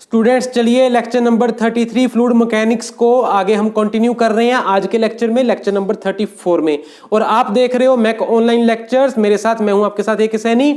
Students चलिए lecture number 33 fluid mechanics को आगे हम कंटिन्यू कर रहे हैं आज के लेक्चर में, लेक्चर नंबर 34 में। और आप देख रहे हो मैक ऑनलाइन लेक्चर्स, मेरे साथ मैं हूं आपके साथ एक सैनी।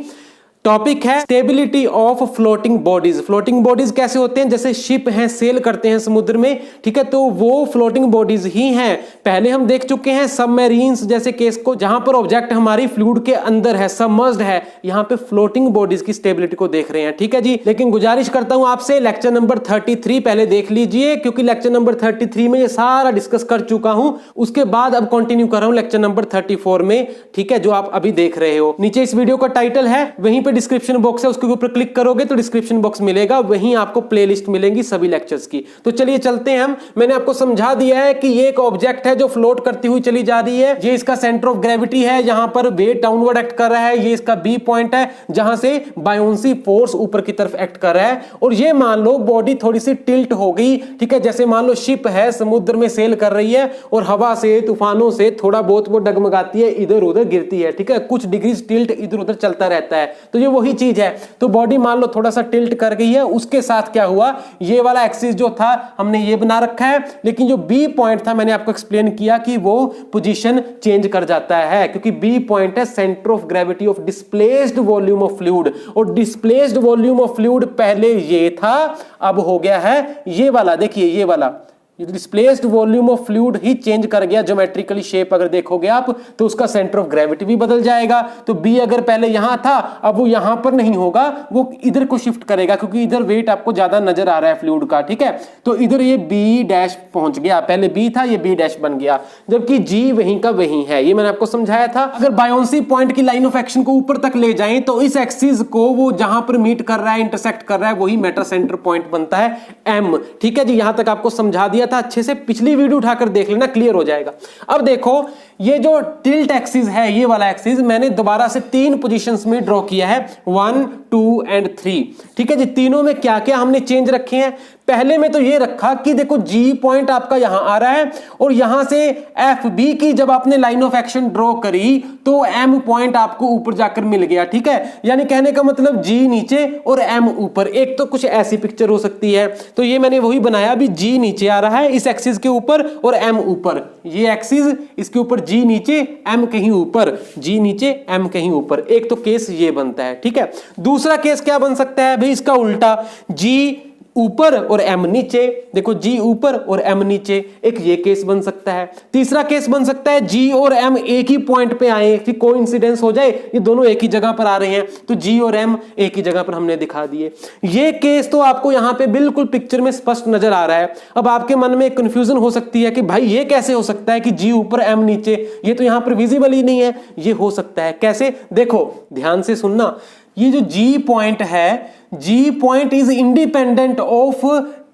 टॉपिक है stability of floating bodies. Floating bodies कैसे होते हैं? जैसे शिप हैं, सेल करते हैं समुद्र में, ठीक है, तो वो फ्लोटिंग बॉडीज ही हैं। पहले हम देख चुके हैं सबमरीन्स जैसे केस को, जहां पर ऑब्जेक्ट हमारी फ्लूइड के अंदर है, सबमर्ज्ड है। यहां पे फ्लोटिंग बॉडीज की स्टेबिलिटी को देख रहे हैं, ठीक है जी। लेकिन गुजारिश करता हूं आपसे लेक्चर नंबर 33 पहले देख लीजिए, क्योंकि लेक्चर नंबर 33 में ये सारा डिस्कस कर चुका हूं। उसके बाद अब कंटिन्यू कर रहा हूं लेक्चर नंबर 34 में, ठीक है, जो आप अभी देख रहे हो। नीचे इस वीडियो का टाइटल है, वहीं पे डिस्क्रिप्शन बॉक्स है, उसके ऊपर क्लिक करोगे तो डिस्क्रिप्शन बॉक्स मिलेगा, वहीं आपको प्लेलिस्ट मिलेंगी सभी लेक्चर्स की। तो चलिए चलते हैं हम। मैंने आपको समझा दिया है कि ये एक ऑब्जेक्ट है जो फ्लोट करती हुई चली जा रही है। ये इसका सेंटर ऑफ ग्रेविटी है, यहां पर वेट डाउनवर्ड एक्ट कर रहा है। ये इसका बी पॉइंट है, जहां से बायोंसी फोर्स ऊपर की तरफ एक्ट कर रहा है। और ये मान लो बॉडी थोड़ी सी टिल्ट हो गई, ठीक है, जैसे मान लो शिप है, समुद्र में सेल कर रही है और हवा से, तूफानों से थोड़ा बहुत वो डगमगाती है, इधर उधर गिरती है, ठीक है, कुछ डिग्री टिल्ट इधर उधर चलता रहता है। तो ये वही चीज है। तो बॉडी मान लो थोड़ा सा टिल्ट कर गई है, उसके साथ क्या हुआ, ये वाला एक्सिस जो था हमने ये बना रखा है, लेकिन जो बी पॉइंट था मैंने आपको एक्सप्लेन किया कि वो पोजीशन चेंज कर जाता है, क्योंकि बी पॉइंट है centre of gravity of displaced volume of fluid. और डिस्प्लेस्ड वॉल्यूम ऑफ फ्लूइड पहले ये था, अब हो गया है ये वाला। देखिए ये वाला displaced volume of fluid he change कर गया ज्योमेट्रिकली शेप। अगर देखोगे आप तो उसका सेंटर ऑफ ग्रेविटी भी बदल जाएगा। तो बी अगर पहले यहां था, अब वो यहां पर नहीं होगा, वो इधर को शिफ्ट करेगा, क्योंकि इधर वेट आपको ज्यादा नजर आ रहा है फ्लूइड का, ठीक है। तो इधर ये बी डैश पहुंच गया, पहले बी था, ये बी डैश बन गया, जबकि जी वहीं का वहीं है। ये मैंने आपको समझाया था। अगर बायोंसी पॉइंट की लाइन ऑफ एक्शन को ऊपर तक ले जाएं तो इस एक्सिस को वो जहां पर मीट कर रहा है, इंटरसेक्ट कर रहा है, वही मेटा सेंटर पॉइंट बनता है एम, ठीक है जी। यहां तक आपको समझा दिया था, अच्छे से पिछली वीडियो उठाकर देख लेना, क्लियर हो जाएगा। अब देखो ये जो टिल्ट एक्सिस है, ये वाला एक्सिस मैंने दोबारा से 3 पोजीशंस में ड्रॉ किया है, 1, 2 एंड 3, ठीक है जी। तीनों में क्या क्या हमने चेंज रखे हैं? पहले में तो ये रखा कि देखो जी पॉइंट आपका यहां आ रहा है और यहां से एफ बी की जब आपने लाइन ऑफ एक्शन ड्रॉ करी तो एम पॉइंट आपको ऊपर जाकर मिल गया, ठीक है। यानी कहने का मतलब जी नीचे और एम ऊपर। एक तो कुछ ऐसी पिक्चर हो सकती है, तो ये मैंने वही बनाया, अभी जी नीचे आ रहा है इस एक्सिस के ऊपर और एम ऊपर। ये एक्सिस, इसके ऊपर जी नीचे, एम कहीं ऊपर, जी नीचे, एम कहीं ऊपर। एक तो केस ये बनता है, ठीक है। दूसरा केस क्या बन सकता है भाई? इसका उल्टा, जी ऊपर और एम नीचे। देखो जी ऊपर और एम नीचे, एक ये केस बन सकता है। तीसरा केस बन सकता है जी और एम एक ही पॉइंट पे आए, कि कोइंसिडेंस हो जाए, ये दोनों एक ही जगह पर आ रहे हैं, तो जी और एम एक ही जगह पर हमने दिखा दिए। ये केस तो आपको यहां पे बिल्कुल पिक्चर में स्पष्ट नजर आ रहा है। अब आपके मन में एक कंफ्यूजन हो सकती है कि भाई ये कैसे हो सकता है कि जी ऊपर एम नीचे, ये तो यहां पर विजिबल ही नहीं है। ये हो सकता है कैसे? देखो ध्यान से सुनना, ये जो जी पॉइंट है, G point is independent of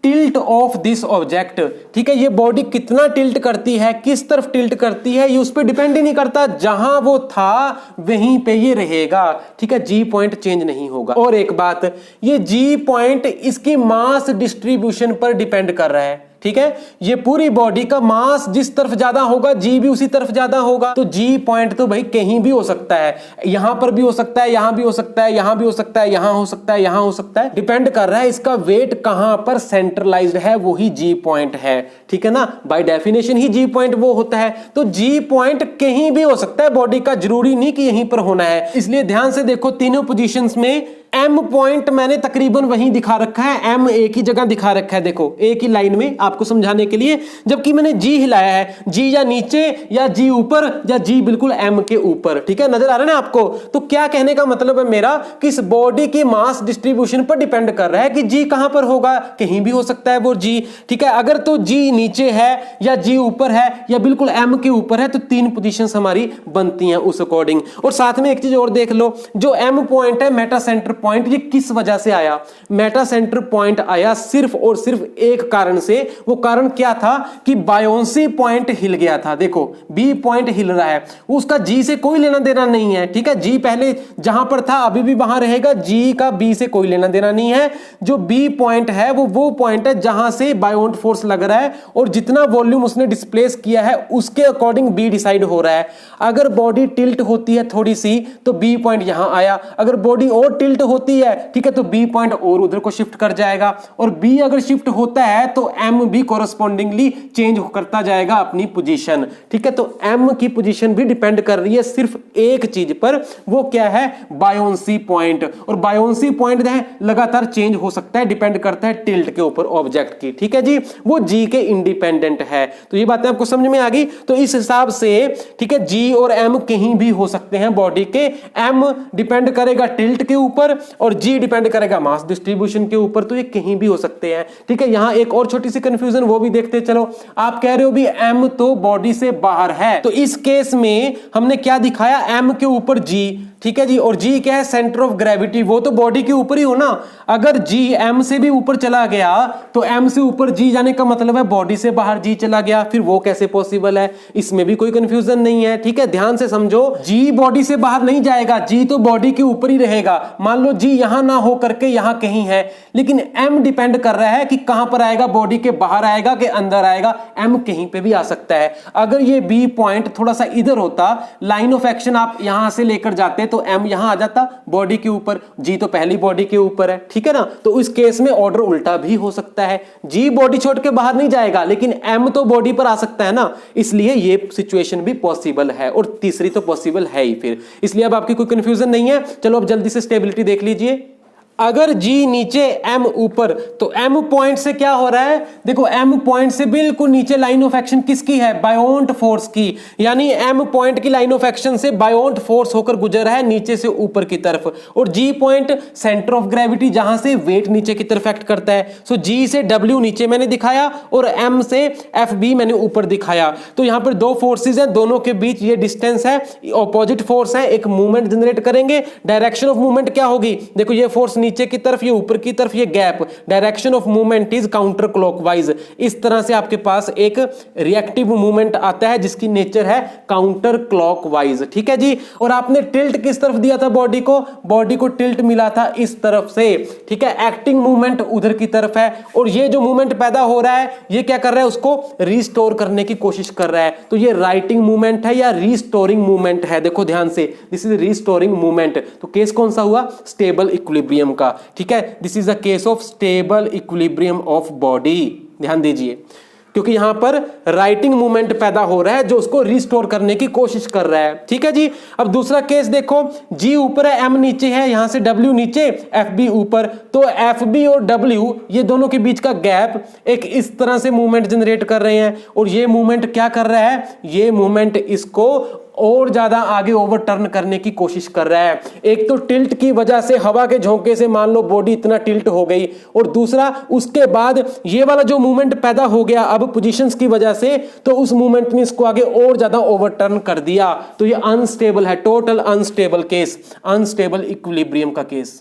tilt of this object, ठीक है। ये बॉडी कितना टिल्ट करती है, किस तरफ टिल्ट करती है, ये उस पर डिपेंड ही नहीं करता। जहां वो था वहीं पे ये रहेगा, ठीक है। जी पॉइंट चेंज नहीं होगा। और एक बात, ये जी पॉइंट इसकी मास डिस्ट्रीब्यूशन पर डिपेंड कर रहा है, ठीक है। ये पूरी बॉडी का मास जिस तरफ ज्यादा होगा, जी भी उसी तरफ ज्यादा होगा। तो जी पॉइंट तो भाई कहीं भी हो सकता है, यहां पर भी हो सकता है, यहां भी हो सकता है, यहां भी हो सकता है, यहां हो सकता है, यहां हो सकता है। डिपेंड कर रहा है इसका वेट कहां पर सेंट्रलाइज्ड है, वही जी पॉइंट है, ठीक है ना। बाय डेफिनेशन ही जी पॉइंट वो होता है। तो जी पॉइंट कहीं भी हो सकता है बॉडी का, जरूरी नहीं कि यहीं पर होना है। इसलिए ध्यान से देखो, तीनों पोजीशंस में एम पॉइंट मैंने तकरीबन वहीं दिखा रखा है, एम एक ही जगह दिखा रखा है, देखो एक ही लाइन में आपको समझाने के लिए। जबकि मैंने जी हिलाया है, जी या नीचे या जी ऊपर या जी बिल्कुल एम के ऊपर, ठीक है। नजर आ रहा है ना आपको? तो क्या कहने का मतलब है मेरा कि इस बॉडी की मास डिस्ट्रीब्यूशन पर डिपेंड कर रहा है कि जी कहां पर होगा, कहीं भी हो सकता है वो जी, ठीक है। अगर तो जी नीचे है या जी ऊपर है या बिल्कुल एम के ऊपर है, तो 3 पोजीशंस हमारी बनती हैं उस अकॉर्डिंग। और साथ में एक चीज और देख लो, जो एम पॉइंट है, मेटा सेंटर पॉइंट, ये किस वजह से आया? मेटा सेंटर पॉइंट आया सिर्फ और सिर्फ एक कारण से। वो कारण क्या था कि बायोंसी पॉइंट हिल गया था। देखो बी पॉइंट हिल रहा है, उसका जी से कोई लेना देना नहीं है, ठीक है। जी पहले जहां पर था अभी भी वहां रहेगा, जी का बी से कोई लेना देना नहीं है। जो बी पॉइंट है वो पॉइंट है जहां से बायोंट फोर्स लग रहा है और जितना वॉल्यूम उसने डिस्प्लेस किया है उसके अकॉर्डिंग बी डिसाइड हो रहा है। अगर बॉडी टिल्ट होती है थोड़ी सी तो बी पॉइंट यहां आया, अगर बॉडी और टिल्ट होती है, ठीक है, तो बी पॉइंट और उधर को शिफ्ट कर जाएगा, और बी अगर शिफ्ट होता है तो एम भी कोरस्पॉन्डिंगली चेंज करता जाएगा अपनी पोजीशन, ठीक है। तो एम की पोजीशन भी डिपेंड कर रही है सिर्फ एक चीज पर, वो क्या है, बायोंसी पॉइंट। और बायोंसी पॉइंट है लगातार चेंज हो सकता है, डिपेंड करता है टिल्ट के ऊपर ऑब्जेक्ट की, ठीक है जी, वो जी के इंडिपेंडेंट है। तो ये बातें आपको समझ में आ गई। तो इस हिसाब से, ठीक है, जी और एम कहीं भी हो सकते हैं बॉडी के। एम डिपेंड करेगा टिल्ट के ऊपर और जी डिपेंड करेगा मास डिस्ट्रीब्यूशन के ऊपर, तो ये कहीं भी हो सकते हैं, ठीक है। यहां एक और छोटी सी कंफ्यूजन वो भी देखते चलो। आप कह रहे हो भी एम तो बॉडी से बाहर है, तो इस केस में हमने क्या दिखाया, एम के ऊपर जी, ठीक है जी, और जी क्या है, सेंटर ऑफ ग्रेविटी, वो तो बॉडी के ऊपर ही हो ना। अगर जी एम से भी ऊपर चला गया तो एम से ऊपर जी जाने का मतलब है बॉडी से बाहर जी चला गया, फिर वो कैसे पॉसिबल है, इसमें भी कोई कंफ्यूजन नहीं है, ठीक है। ध्यान से समझो, जी बॉडी से बाहर नहीं जाएगा, जी तो बॉडी के ऊपर ही रहेगा। मान लो जी यहां ना हो करके यहां कहीं है, लेकिन एम डिपेंड कर रहा है कि कहां पर आएगा, बॉडी के बाहर आएगा कि अंदर आएगा, एम कहीं पे भी आ सकता है। अगर ये बी पॉइंट थोड़ा सा इधर होता, लाइन ऑफ एक्शन आप यहां से लेकर जाते तो एम यहां आ जाता बॉडी के ऊपर, जी तो पहली बॉडी के ऊपर है, ठीक है ना। तो इस केस में ऑर्डर उल्टा भी हो सकता है, जी बॉडी छोड़ के बाहर नहीं जाएगा लेकिन एम तो बॉडी पर आ सकता है ना, इसलिए ये सिचुएशन भी पॉसिबल है, और तीसरी तो पॉसिबल है ही फिर। इसलिए अब आपकी कोई कंफ्यूजन नहीं है। चलो अब जल्दी से स्टेबिलिटी देख लीजिए। अगर G नीचे M ऊपर, तो M पॉइंट से क्या हो रहा है, देखो M पॉइंट से बिल्कुल नीचे लाइन ऑफ एक्शन किसकी है, बायोंट फोर्स की, यानी M पॉइंट की लाइन ऑफ एक्शन से बायोंट फोर्स होकर गुजर रहा है नीचे से ऊपर की तरफ, और G point centre of gravity जहां से वेट नीचे की तरफ एक्ट करता है। सो G से W नीचे मैंने दिखाया और M से FB मैंने ऊपर दिखाया। तो यहां पर दो फोर्सेस हैं, दोनों के बीच ये डिस्टेंस है, ऑपोजिट फोर्स है, एक मूवमेंट जनरेट करेंगे। डायरेक्शन ऑफ मूवमेंट क्या होगी, देखो ये फोर्स नीचे की तरफ, ये ऊपर की तरफ, ये gap, direction of movement is counter clockwise. इस तरह से आपके पास एक रिएक्टिव मूवमेंट आता है जिसकी नेचर है काउंटर क्लॉकवाइज, ठीक है जी। और आपने टिल्ट किस तरफ दिया था बॉडी को टिल्ट मिला था इस तरफ से, ठीक है। एक्टिंग मूवमेंट उधर की तरफ है, और ये जो मूवमेंट पैदा हो रहा है ये क्या कर रहा है, उसको रिस्टोर करने की कोशिश कर रहा है। तो ये राइटिंग मूवमेंट है या रिस्टोरिंग मूवमेंट है, देखो ध्यान से, दिस इज रिस्टोरिंग मूवमेंट। तो केस कौन सा हुआ, स्टेबल इक्विलिब्रियम का, ठीक है। This is a case of stable equilibrium of body, ध्यान दीजिए, क्योंकि यहां पर राइटिंग मूवमेंट पैदा हो रहा है जो उसको रिस्टोर करने की कोशिश कर रहा है, ठीक है जी। अब दूसरा केस देखो, G ऊपर है, M नीचे है, यहां से W नीचे, FB ऊपर, तो FB और W ये दोनों के बीच का गैप एक इस तरह से मूवमेंट जनरेट कर रहे हैं, और ये मूवमेंट क्या कर रहा है, ये मूवमेंट इसको और ज्यादा आगे ओवरटर्न करने की कोशिश कर रहा है। एक तो टिल्ट की वजह से, हवा के झोंके से मान लो बॉडी इतना टिल्ट हो गई, और दूसरा उसके बाद ये वाला जो मूवमेंट पैदा हो गया अब पोजीशंस की वजह से, तो उस मूवमेंट ने इसको आगे और ज्यादा ओवरटर्न कर दिया। तो ये अनस्टेबल है, total unstable case, unstable equilibrium का केस।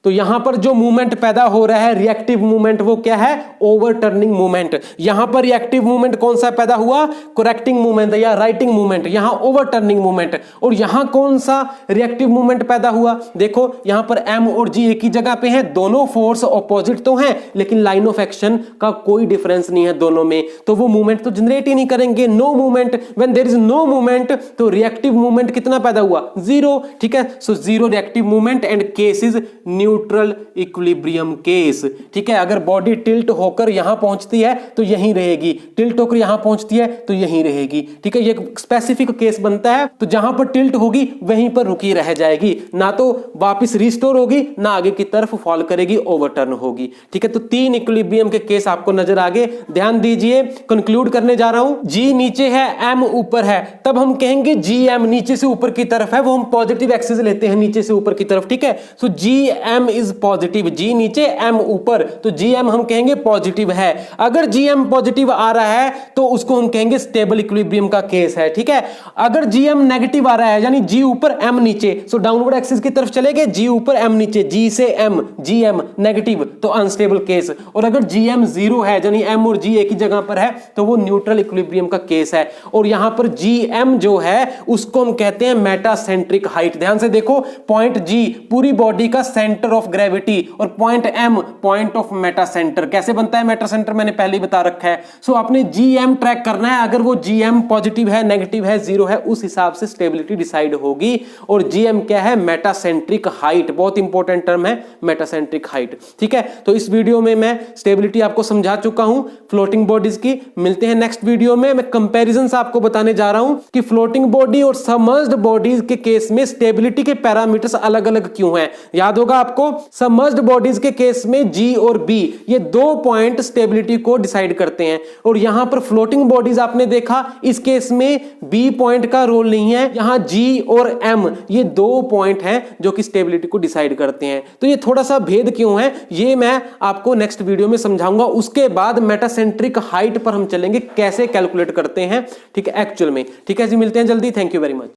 तो यहां पर जो मूवमेंट पैदा हो रहा है रिएक्टिव मूवमेंट, वो क्या है, ओवरटर्निंग मूवमेंट। यहां पर रिएक्टिव मूवमेंट कौन सा पैदा हुआ, करेक्टिंग मूवमेंट या राइटिंग मूवमेंट, यहां ओवरटर्निंग मूवमेंट। और यहां कौन सा रिएक्टिव मूवमेंट पैदा हुआ, देखो यहां पर M और G एक ही जगह पे हैं, दोनों फोर्स ऑपोजिट तो हैं लेकिन लाइन ऑफ एक्शन का कोई डिफरेंस नहीं है दोनों में, तो वो मूवमेंट तो जनरेट ही नहीं करेंगे। No movement, when there is no movement तो रिएक्टिव मूवमेंट कितना पैदा हुआ, जीरो, ठीक है। So zero reactive movement and case is neutral equilibrium case, ठीक है। अगर बॉडी टिल्ट होकर यहां पहुंचती है तो यहीं रहेगी, टिल्ट होकर यहां पहुंचती है तो यहीं रहेगी, ठीक है। ये स्पेसिफिक केस बनता है, तो जहां पर टिल्ट होगी वहीं पर रुकी रह जाएगी, ना तो वापस रिस्टोर होगी ना आगे की तरफ फॉल करेगी, ओवरटर्न होगी, ठीक है। तो तीन इक्विलिब्रियम के केस आपको नजर आ गए, ध्यान दीजिए। कंक्लूड करने जा रहा हूं, G नीचे है, M ऊपर है, तब हम कहेंगे GM नीचे से ऊपर की तरफ है, वो हम पॉजिटिव एक्सिस लेते हैं नीचे से ऊपर की तरफ, ठीक है। सो GM इज पॉजिटिव, G नीचे M ऊपर, तो GM हम कहेंगे पॉजिटिव है। अगर GM पॉजिटिव आ रहा है तो उसको हम कहेंगे स्टेबल इक्विलिब्रियम का केस है, ठीक है। अगर GM नेगेटिव आ रहा है यानी G ऊपर M नीचे, सो डाउनवर्ड एक्सिस की तरफ चलेंगे, G ऊपर M नीचे, G से M, GM नेगेटिव, तो अनस्टेबल केस। और अगर GM जीरो है यानी M और G एक ही जगह पर है तो वो न्यूट्रल इक्विलिब्रियम का केस है। और यहां पर GM जो है उसको हम कहते हैं मेटासेंट्रिक हाइट। ध्यान से देखो, पॉइंट G पूरी बॉडी का सेंटर सेंटर ऑफ ग्रेविटी और point M point of Meta centre. कैसे बनता है मेटा सेंटर मैंने पहले ही बता रखा है। सो आपने GM ट्रैक करना है, अगर वो GM पॉजिटिव है, नेगेटिव है, जीरो है, उस हिसाब से स्टेबिलिटी डिसाइड होगी। और GM क्या है? मेटासेंट्रिक हाइट, बहुत इंपॉर्टेंट टर्म है मेटासेंट्रिक हाइट। ठीक है, तो इस वीडियो में मैं स्टेबिलिटी आपको समझा चुका हूं फ्लोटिंग बॉडीज की। मिलते हैं नेक्स्ट वीडियो में। मैं कंपैरिजंस आपको बताने जा रहा हूं कि फ्लोटिंग बॉडी और सबमर्ज्ड बॉडीज के केस में स्टेबिलिटी के पैरामीटर्स अलग अलग क्यों हैं। याद होगा आपको, सबमर्ज्ड बॉडीज के केस में G और B ये 2 पॉइंट स्टेबिलिटी को डिसाइड करते हैं, और यहां पर फ्लोटिंग बॉडीज आपने देखा इस केस में B पॉइंट का रोल नहीं है, यहां G और M ये 2 पॉइंट हैं जो कि स्टेबिलिटी को डिसाइड करते हैं। तो ये थोड़ा सा भेद क्यों है ये मैं आपको नेक्स्ट वीडियो में समझाऊंगा। उसके बाद मेटासेंट्रिक हाइट पर हम चलेंगे, कैसे कैलकुलेट करते हैं, ठीक है, एक्चुअल में। ठीक है जी, मिलते हैं जल्दी। Thank you very much.